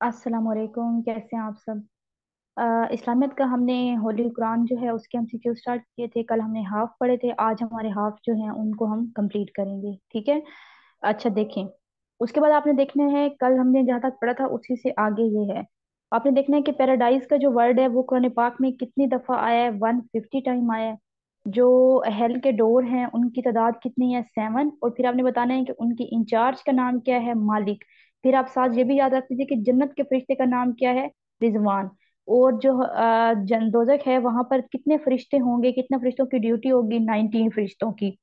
अस्सलाम वालेकुम। कैसे हैं आप सब? इस्लामियत का हमने होली कुरान जो है उसके हम सीक्यू स्टार्ट किए थे। कल हमने हाफ पढ़े थे, आज हमारे हाफ जो हैं उनको हम कंप्लीट करेंगे, ठीक है। अच्छा देखें, उसके बाद आपने देखना है कल हमने जहाँ तक पढ़ा था उसी से आगे ये है। आपने देखना है कि पैराडाइज का जो वर्ड है वो कुरान पाक में कितनी दफ़ा आया है। 150 टाइम आया है। जो हेल के डोर हैं उनकी तादाद कितनी है? 7। और फिर आपने बताना है कि उनकी इंचार्ज का नाम क्या है? मालिक। फिर आप साथ ये भी याद रख लीजिए कि जन्नत के फरिश्ते का नाम क्या है? रिजवान। और जो दोजख है वहां पर कितने फरिश्ते होंगे, कितने फरिश्तों की ड्यूटी होगी? 19 फरिश्तों की।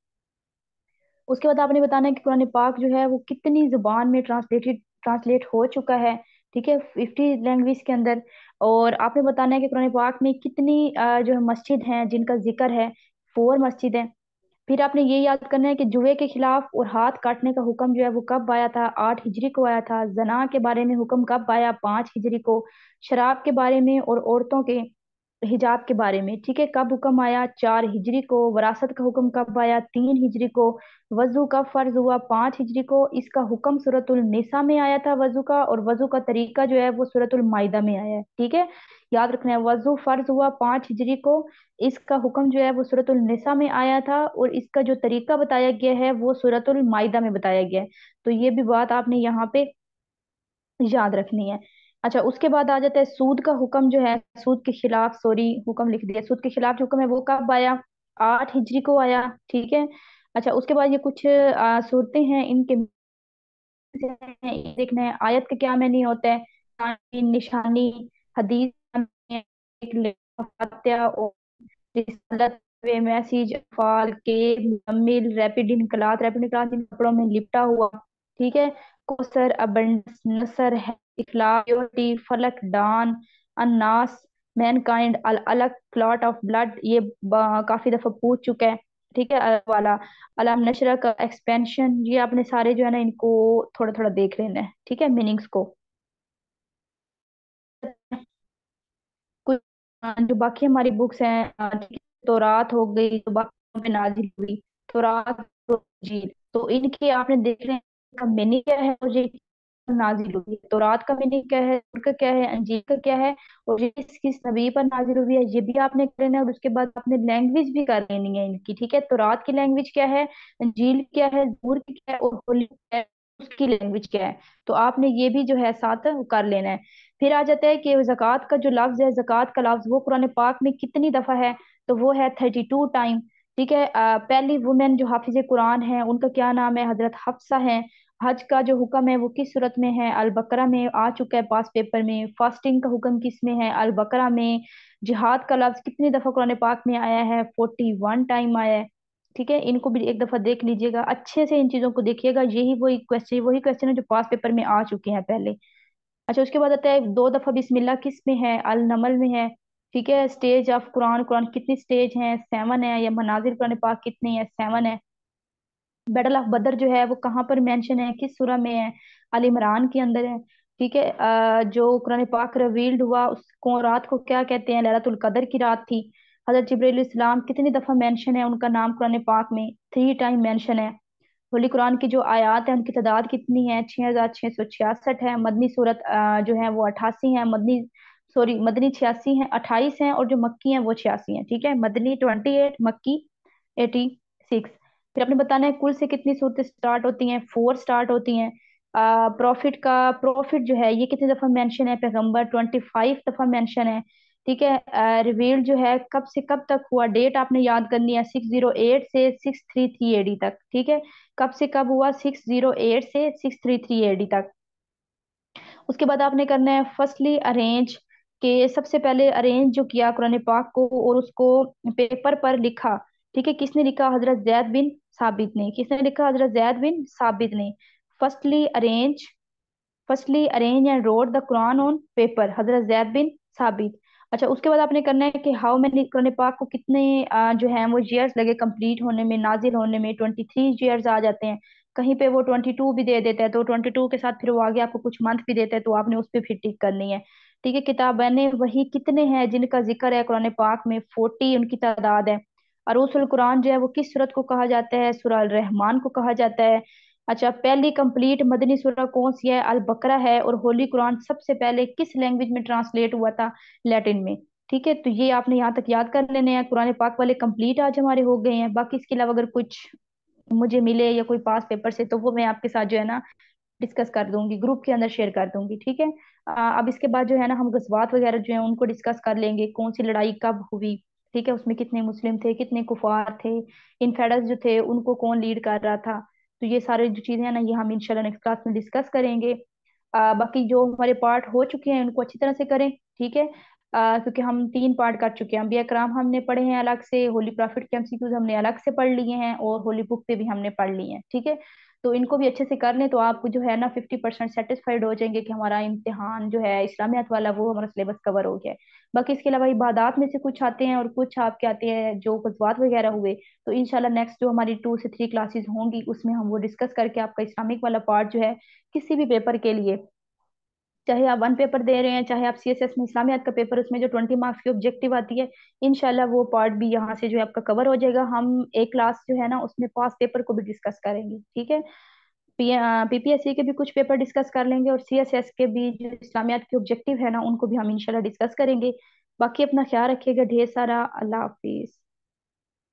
उसके बाद आपने बताना है कि कुरान पाक जो है वो कितनी जुबान में ट्रांसलेट हो चुका है, ठीक है, 50 लैंग्वेज के अंदर। और आपने बताना है कि कुरान पाक में कितनी जो है मस्जिद हैं जिनका जिक्र है। 4 मस्जिद हैं। फिर आपने ये याद करना है कि जुए के खिलाफ और हाथ काटने का हुक्म जो है वो कब आया था? 8 हिजरी को आया था। जना के बारे में हुक्म कब आया? 5 हिजरी को। शराब के बारे में और औरतों के हिजाब के बारे में, ठीक है, कब हुक्म आया? 4 हिजरी को। वरासत का हुक्म कब आया? 3 हिजरी को। वजू कब फर्ज हुआ? 5 हिजरी को। इसका हुक्म सूरतुल निसा में आया था वजू का, और वजू का तरीका जो है वो सूरतुल माइदा में आया है, ठीक है। याद रखना है, वजू फर्ज हुआ 5 हिजरी को। इसका हुक्म जो है वो सूरतुल निसा में आया था, और इसका जो तरीका बताया गया है वो सूरतुल माइदा में बताया गया है। तो ये भी बात आपने यहाँ पे याद रखनी है। अच्छा, उसके बाद आ जाता है सूद का हुक्म जो है, सूद के खिलाफ, सॉरी हुक्म लिख दिया, सूद के खिलाफ जो हुक्म है वो कब आया? 8 हिजरी को आया, ठीक है। अच्छा, उसके बाद ये कुछ सूरतें हैं, इनके देखना है आयत का क्या मैनी होता है, निशानी, हदीस, एक फातिहा और रिसालत, वे मैसेज, फाल के, मुजम्मिल, रैपिड इनकलाब इन कपड़ों में लिपटा हुआ, ठीक है। कौसर, अबंडस, नसर है, इखलास, प्योरिटी, फलक, डान, अन्नास, मैनकाइंड, अल अलग, क्लॉट ऑफ ब्लड, ये काफी दफा पूछ चुका है, ठीक है। वाला अलाम नशरा का एक्सपेंशन, ये आपने सारे जो है ना इनको थोड़ा थोड़ा देख लेना है, ठीक है, मीनिंग्स को। कुछ जो बाकी हमारी बुक्स हैं, ठीक है, तौरात हो गई तो बाकी पे नाजिल हुई, तौरात तो इंजील, तो इनके आपने देख रहे हैं का मीनिंग क्या है, और ये नाजिल हुई है। तौरात का मीनिंग क्या है, उनका क्या है, अंजील का क्या है, और ये किस किस नबी पर नाजिल हुई है, ये भी आपने कर लेना है। और उसके बाद आपने लैंग्वेज भी कर लेनी है इनकी, ठीक है। तौरात की लैंग्वेज क्या है, अंजील क्या है, जबूर की क्या है, और होली क्या है, उसकी लैंग्वेज क्या है। तो आपने ये भी जो है साथ कर लेना है। फिर आ जाता है कि ज़कात का जो लफ्ज है, ज़कात का लफ्ज वो कुरान पाक में कितनी दफा है? तो वो है 32 टाइम, ठीक है। पहली वुमेन जो हाफिज कुरान है उनका क्या नाम है? हजरत हफ्सा है। हज का जो हुक्म है वो किस सूरत में है? अल बकरा में आ चुका है पास पेपर में। फास्टिंग का हुक्म किस में है? अल बकरा में। जिहाद का लफ्ज कितनी दफा कुरान पाक में आया है? 41 टाइम आया है, ठीक है। इनको भी एक दफा देख लीजिएगा, अच्छे से इन चीजों को देखिएगा, यही क्वेश्चन है जो पास पेपर में आ चुके हैं पहले। अच्छा, उसके बाद आता है 2 दफा बिस्मिल्लाह किस में है? अल नमल में है, ठीक है। स्टेज ऑफ कुरान, कुरान कितनी स्टेज हैं? 7 है। या मनाजिर कुरान पाक कितनी है? 7 है। बैटल ऑफ बदर जो है वो कहाँ पर मेंशन है, किस सूरा में है? अल इमरान के अंदर है, ठीक है। जो कुरान पाक रिवील्ड हुआ उसको रात को क्या कहते हैं? लैलतुल कदर की रात थी। हजरत जिब्रील इस्लाम कितनी दफा मेंशन है उनका नाम कुरान पाक में? 3 टाइम मेंशन है। होली कुरान की जो आयत है उनकी तादाद कितनी है? 6666 है। मदनी सूरत जो है वो 88 है। मदनी 86 है, 28 है, और जो मक्की है वो 86 है, ठीक है। मदनी 28, मक्की 86। फिर आपने बताना है कुल से कितनी सूरतें स्टार्ट होती हैं? 4 स्टार्ट होती हैं। प्रॉफिट जो है ये कितनी दफा मेंशन है? पैगंबर 25 दफा मेंशन है, ठीक है। रिवील जो है कब से कब तक हुआ? डेट आपने याद करनी है, 608 से 633 एडी तक, ठीक है। कब से कब हुआ? 608 से 633 एडी तक। उसके बाद आपने करना है फर्स्टली अरेंज, के सबसे पहले अरेंज जो किया कुरान पाक को और उसको पेपर पर लिखा, ठीक है, किसने लिखा? हजरत जैद बिन साबित ने। किसने लिखा? हजरत जैद बिन साबित ने। Firstly arrange firstly arrange and road the Quran on paper, हजरत जैद बिन साबित। अच्छा, उसके बाद आपने करना है कि हाउ मैनी, कुरान पाक को कितने जो है वो ईयर्स लगे कंप्लीट होने में, नाजिल होने में? 23 ईयर्स आ जाते हैं। कहीं पे वो 22 भी दे देता है, तो 22 के साथ फिर वो आगे आपको कुछ मंथ भी देता है, तो आपने उस पर फिर टिक करनी है, ठीक है। किताबने वही कितने हैं जिनका जिक्र है कुरान पाक में? 40 उनकी तादाद है। अरूसुल कुरान जो है वो किस सूरत को कहा जाता है? सूरह अल रहमान को कहा जाता है। अच्छा, पहली कंप्लीट मदनी सूरा कौन सी है? अल बकरा है। और होली कुरान सबसे पहले किस लैंग्वेज में ट्रांसलेट हुआ था? लैटिन में। ठीक है, तो ये आपने यहाँ तक याद कर लेने हैं। कुरान पाक वाले कंप्लीट आज हमारे हो गए हैं। बाकी इसके अलावा अगर कुछ मुझे मिले या कोई पास पेपर से, तो वो मैं आपके साथ जो है ना डिस्कस कर दूंगी, ग्रुप के अंदर शेयर कर दूंगी। ठीक है। अब इसके बाद जो है ना हम गज़वात वगैरह जो है उनको डिस्कस कर लेंगे, कौन सी लड़ाई कब हुई। ठीक है, उसमें कितने मुस्लिम थे, कितने कुफार थे, इनफेडर्स जो थे उनको कौन लीड कर रहा था। तो ये सारी जो चीजें हैं ना, ये हम इंशाल्लाह नेक्स्ट क्लास में डिस्कस करेंगे। बाकी जो हमारे पार्ट हो चुके हैं उनको अच्छी तरह से करें। ठीक है। क्योंकि हम 3 पार्ट कर चुके हैं। अंबिया कराम हमने पढ़े हैं अलग से, होली प्रॉफिट के एमसीक्यूज हमने अलग से पढ़ लिए हैं, और होली बुक पे भी हमने पढ़ लिए हैं। ठीक है। तो इनको भी अच्छे से कर लें तो आप जो है ना 50% सेटिस्फाइड हो जाएंगे कि हमारा इम्तिहान जो है इस्लामियत वाला वो हमारा सिलेबस कवर हो गया है। बाकी इसके अलावा इबादात में से कुछ आते हैं और कुछ आपके आते हैं जो गज़वात वगैरह हुए। तो इंशाल्लाह नेक्स्ट जो हमारी 2 से 3 क्लासेस होंगी उसमें हम वो डिस्कस करके आपका इस्लामिक वाला पार्ट जो है किसी भी पेपर के लिए, चाहे आप 1 पेपर दे रहे हैं, चाहे आप सीएसएस में इस्लामियात का पेपर, उसमें जो 20 मार्क्स की ऑब्जेक्टिव आती है, इंशाल्लाह वो पार्ट भी यहाँ से जो है आपका कवर हो जाएगा। हम एक क्लास जो है ना उसमें पास पेपर को भी डिस्कस करेंगे। ठीक है। पीपीएससी के भी कुछ पेपर डिस्कस कर लेंगे, और सीएसएस के भी जो इस्लामियात के ऑब्जेक्टिव है ना उनको भी हम इंशाल्लाह डिस्कस करेंगे। बाकी अपना ख्याल रखिएगा ढेर सारा। अल्लाह हाफिज।